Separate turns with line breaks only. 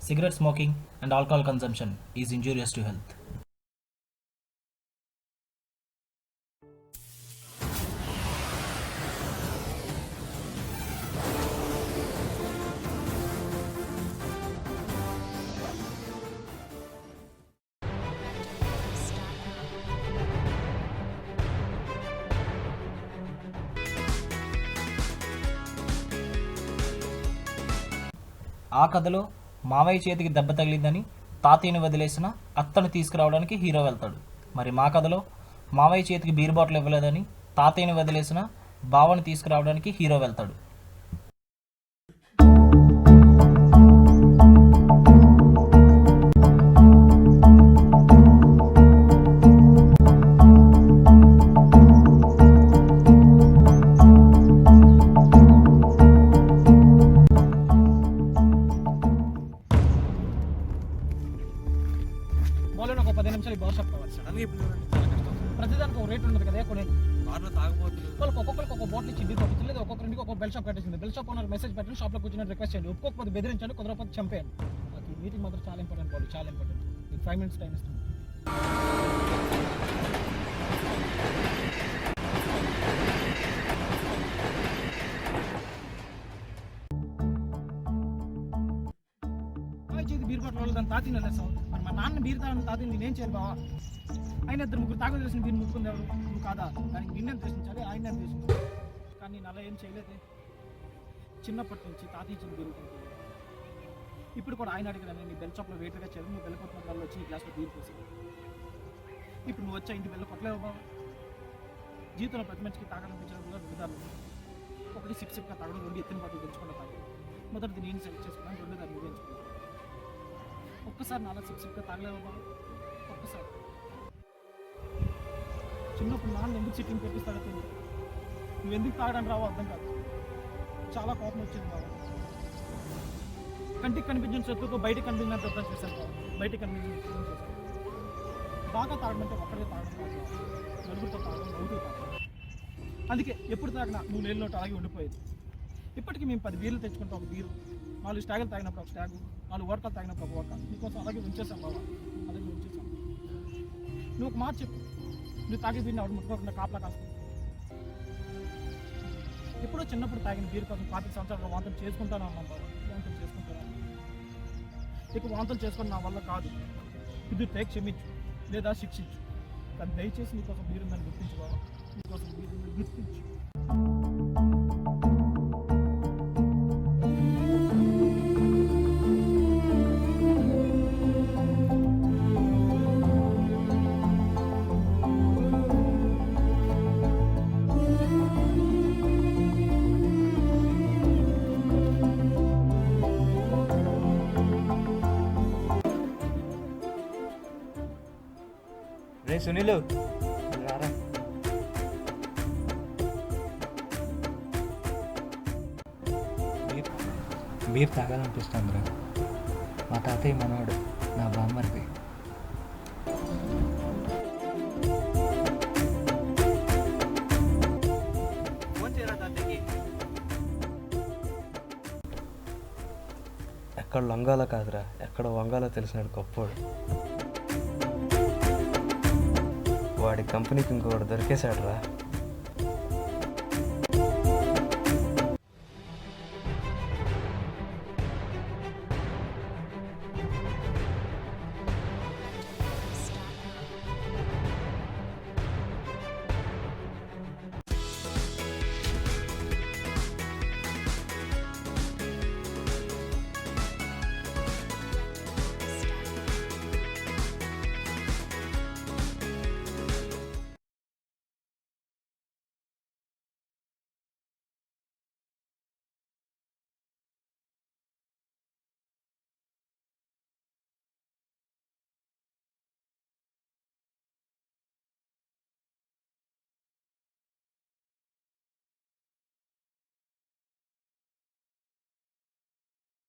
cigarette smoking, and alcohol consumption is injurious to health. ఆ కథలో మావయ్య చేతికి దెబ్బ తగిలిందని తాతయ్యని వదిలేసిన అత్తను తీసుకురావడానికి హీరో వెళ్తాడు. మరి మా కథలో మావయ్య చేతికి బీర్ బాటిల్ ఇవ్వలేదని తాతయ్యని వదిలేసిన బావని తీసుకురావడానికి హీరో వెళ్తాడు.
మౌలిన ఒక 10 నిమిషాలు బాగా చెప్పవచ్చు.
సడన్గా ఇప్పుడు చాలా కష్టం.
ప్రతిదానికి ఒక రేట్ ఉంటుంది కదా. కొన్ని
కార్లో తాగబోతులు
వాళ్ళకి ఒక్కొక్కరికి ఒక బాటిల్ ఇచ్చి పంపించలేదు, లేదా ఒక్కొక్కరికి ఒక బెల్ షాప్ కట్టేసింది. బెల్ షాప్ ఓనర్ మెసేజ్ పెట్టండి, షాప్లో కూర్చొని రిక్వెస్ట్ చేయండి. ఒక్కొక్కటి బెదిరించండి, కుదరకపోతే చంపేయండి. అది మీటింగ్ మాత్రం చాలా ఇంపార్టెంట్. వాళ్ళు చాలా ఇంపార్టెంట్. మీకు 5 minutes టైం ఇస్తుంది. బీర్ బాటిల్ వాళ్ళు దాన్ని తాతిని వెళ్ళేస్తాం. మరి మా నాన్న బీర్ తాగని తాతిని నేనేం చేయాలి బావా? ఆయన 2-3 తాగు తెలిసిన బీర్ ముట్టుకుంది ఎవరు? నువ్వు కాదా? దానికి నిన్నే ద్వేషించాలి, ఆయన ద్వేషించాలి. కానీ నేను అలా ఏం చేయలేదే. చిన్నప్పటి నుంచి తాత ఇచ్చిన బీర్ ఇప్పుడు కూడా ఆయన అడిగిన నీ బెల్ షాప్లో వెయిట్గా చేయాలి, నువ్వు వెళ్ళిపోతున్న వాళ్ళు వచ్చి ఈ గ్లాస్లో బీర్ పోసి ఇప్పుడు నువ్వు వచ్చా ఇంటి వెళ్ళి కొట్టలేవు బాబా. జీవితంలో ప్రతి మనిషికి తాగాలనిపించడం కూడా 2 దారులు. ఒకటి సిప్గా తాగడం, 2 ఎత్తిన పాటు తెచ్చుకున్న తాగడం. మొదటిది నేను సెలెక్ట్ చేసుకున్నాను, 2 దాన్ని నువ్వు ఎంచుకున్నాను. ఒక్కసారి నాలా సిప్గా తాగలేవు బాబా. ఒక్కసారి చిన్నప్పుడు నాన్న ఎందుకు సిట్టింగ్ పెట్టిస్తాడో తెలియదు. నువ్వు ఎందుకు తాగడానికి రావో అర్థం కాదు. చాలా కోపం వచ్చింది బాబా. కంటికి కనిపించిన చెట్టుతో బయటకు కనిపించినంత అర్థం చేశాను బాబా. బయటకు కనిపించిన బాగా తాగడం అంటే ఒక్కడే తాగడం కాదు, నలుగురితో తాగడం, నవ్వుతూ తాగడం. అందుకే ఎప్పుడు తాగినా నువ్వు నీళ్ళలో అలాగే ఉండిపోయేది. ఇప్పటికీ మేము 10 బీర్లు తెచ్చుకుంటాం. ఒక బీరు, 4 స్టాగులు తాగినప్పుడు ఒక స్టాగు, 4 వోడ్కాలు తాగినప్పుడు ఒక వోడ్కా. నీకోసం అలాగే ఉంచేసాం బాబా, అలాగే ఉంచేసాం. నువ్వు ఒక మాట చెప్పు, నువ్వు తాగే బీర్ని ఎవరు ముట్టుకోకుండా కాపలా కాస్తుంది. ఎప్పుడో చిన్నప్పుడు తాగిన బీరు కోసం 5 సంవత్సరాలు వాంతం చేసుకుంటాను అన్నాం బాబా. వాంతం చేసుకుంటాను. ఇక వాంతం చేసుకుని నా వల్ల కాదు. కుదిరితే క్షమించు, లేదా శిక్షించు. కానీ దయచేసి నీకోసం బీరు ఉందని గుర్తించు బాబా. నీకోసం బీరు గుర్తించు.
రే సునీలు రారా.
బీర్ తాగాలనిపిస్తుందిరా. మా తాతయ్య మనవాడు, నా బామ్మర్ది.
ఫోన్ చేయరా తాతయ్యకి.
ఎక్కడ లొంగాలో కాదురా, ఎక్కడ వంగాలో తెలిసినాడు గొప్పోడు. వాడి కంపెనీకి ఇంకొకటి దొరికేశాడు రా.